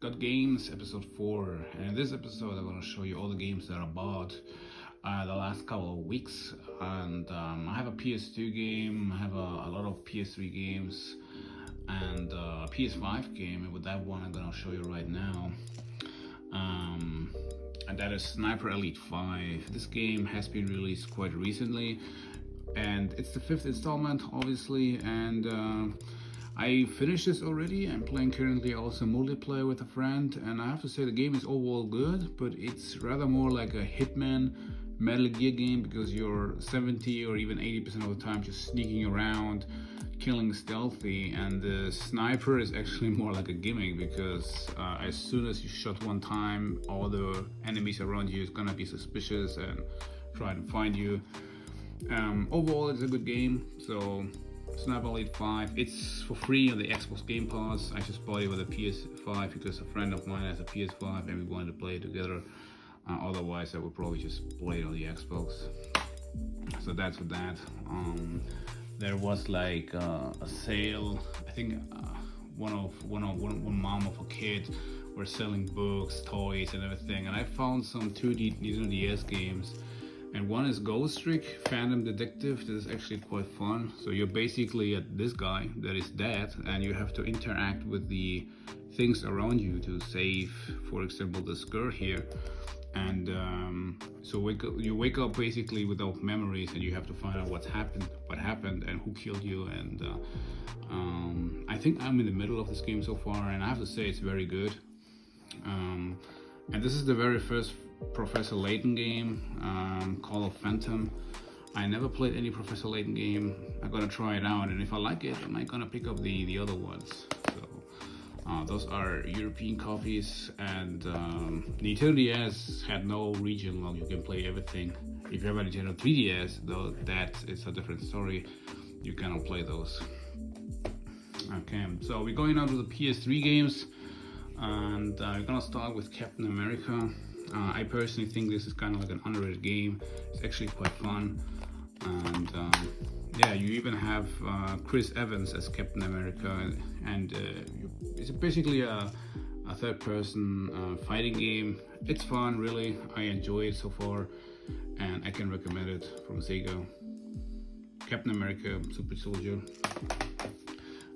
Got Games episode 4, and in this episode I'm going to show you all the games that I bought the last couple of weeks. And I have a PS2 game, I have a lot of PS3 games, and a PS5 game, and with that one I'm going to show you right now. And that is Sniper Elite 5. This game has been released quite recently, and it's the 5th installment obviously, and I finished this already. I'm playing currently also multiplayer with a friend, and I have to say the game is overall good, but it's rather more like a Hitman Metal Gear game, because you're 70 or even 80% of the time just sneaking around, killing stealthy, and the sniper is actually more like a gimmick, because as soon as you shot one time, all the enemies around you is gonna be suspicious and try to find you. Overall, it's a good game. So Sniper Elite 5, it's for free on the Xbox Game Pass. I just bought it with a PS5 because a friend of mine has a PS5 and we wanted to play it together. Otherwise I would probably just play it on the Xbox. So that's with that. There was like a sale. I think one mom of a kid were selling books, toys and everything, and I found some 2D Nintendo DS games. And one is Ghost Trick, Phantom Detective. This is actually quite fun. So you're basically this guy that is dead, and you have to interact with the things around you to save, for example, this girl here. And so you wake up basically without memories, and you have to find out what happened, and who killed you. And I think I'm in the middle of this game so far, and I have to say it's very good. And this is the very first Professor Layton game, Call of Phantom. I never played any Professor Layton game. I'm gonna try it out, and if I like it, I'm gonna pick up the other ones. So those are European copies, and Nintendo DS had no region lock. You can play everything. If you have a Nintendo 3DS, though, that is a different story. You cannot play those. Okay, so we're going on to the PS3 games, and we're gonna start with Captain America. I personally think this is kind of like an underrated game. It's actually quite fun, and yeah, you even have Chris Evans as Captain America, and it's basically a third-person fighting game. It's fun, really. I enjoy it so far, and I can recommend it from Sega. Captain America Super Soldier.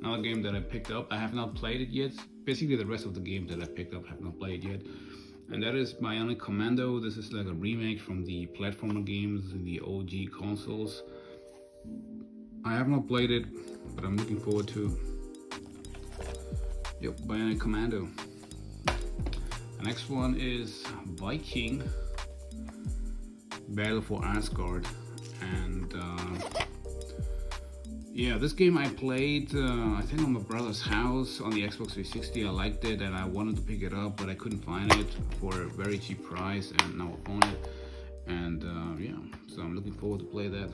Another game that I picked up. I have not played it yet. Basically, the rest of the games that I picked up have not played yet. And that is Commando. This is like a remake from the platformer games in the OG consoles. I have not played it, but I'm looking forward to. Yep, Bionic Commando. The next one is Viking, Battle for Asgard. And yeah, this game I played, I think on my brother's house on the Xbox 360. I liked it and I wanted to pick it up, but I couldn't find it for a very cheap price, and now I found it. And yeah, so I'm looking forward to play that.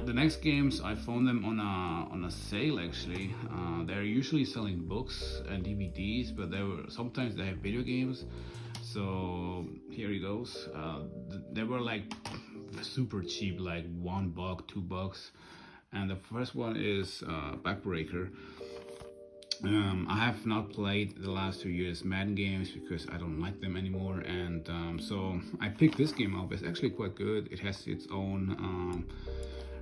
The next games, I found them on a sale actually. They're usually selling books and DVDs, but sometimes they have video games. So here it goes. They were like super cheap, like $1, $2. And the first one is Backbreaker. I have not played the last 2 years Madden games because I don't like them anymore, and so I picked this game up. It's actually quite good. It has its own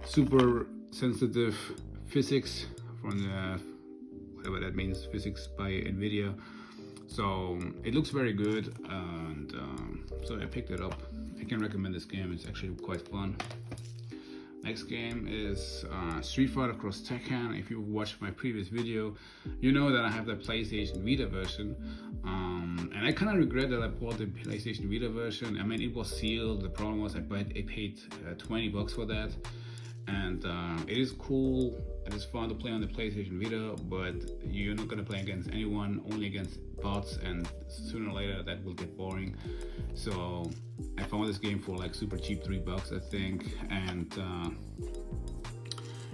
super sensitive physics from the whatever that means, physics by Nvidia. So it looks very good, and so I picked it up. I can recommend this game. It's actually quite fun. Next game is Street Fighter Cross Tekken. If you watched my previous video, you know that I have the PlayStation Vita version, and I kind of regret that I bought the PlayStation Vita version. I mean, it was sealed. The problem was I paid $20 for that, and it is cool. It is fun to play on the PlayStation Vita, but you're not gonna play against anyone, only against bots, and sooner or later that will get boring. So I found this game for like super cheap, $3 I think, and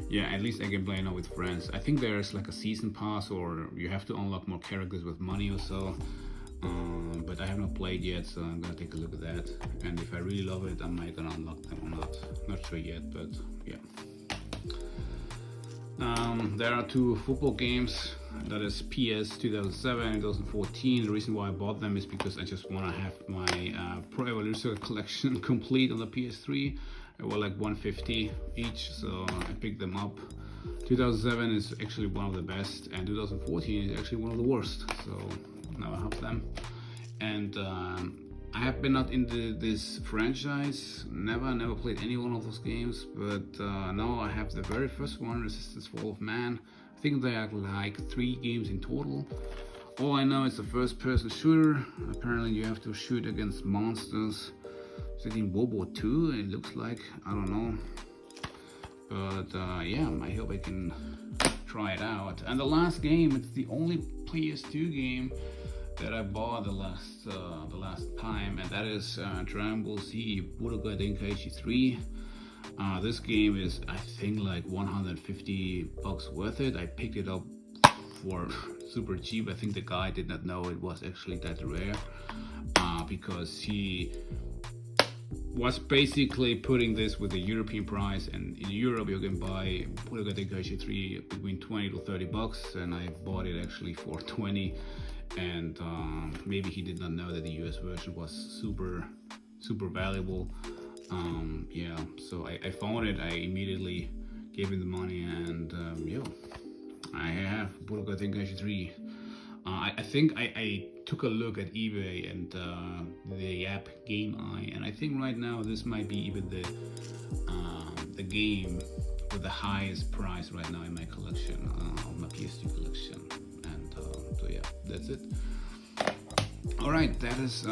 yeah, at least I can play now with friends. I think there's like a season pass, or you have to unlock more characters with money or so, but I have not played yet, so I'm gonna take a look at that, and if I really love it, I might gonna unlock them or not. Not sure yet, but yeah. There are two football games, that is PS 2007 and 2014. The reason why I bought them is because I just want to have my Pro Evolution collection complete on the PS3. They were like 150 each, so I picked them up. 2007 is actually one of the best, and 2014 is actually one of the worst, so now I have them. And I have been not into this franchise, never played any one of those games, but now I have the very first one, Resistance Fall of Man. I think there are like 3 games in total. All I know is a first-person shooter. Apparently you have to shoot against monsters. Is it in World War II? It looks like, I don't know. But yeah, I hope I can try it out. And the last game, it's the only PS2 game that I bought the last time, and that is Tremble Budokai Tenkaichi 3. This game is, I think, like $150 worth it. I picked it up for super cheap. I think the guy did not know it was actually that rare, because he was basically putting this with the European price, and in Europe you can buy Budokai Tenkaichi 3 between 20 to 30 bucks, and I bought it actually for 20. And maybe he did not know that the US version was super valuable. Yeah, so I found it. I immediately gave him the money, and yeah, I have Budokai Tenkaichi 3. I think I took a look at eBay and the app Game Eye, and I think right now this might be even the game with the highest price right now in my collection, of my PS2 collection. So yeah, that's it. Alright, that is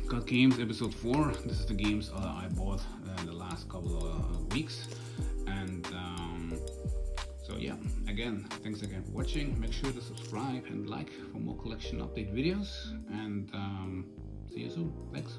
Got Games episode 4. This is the games I bought in the last couple of weeks. And so yeah, again, thanks again for watching. Make sure to subscribe and like for more collection update videos. And see you soon. Thanks.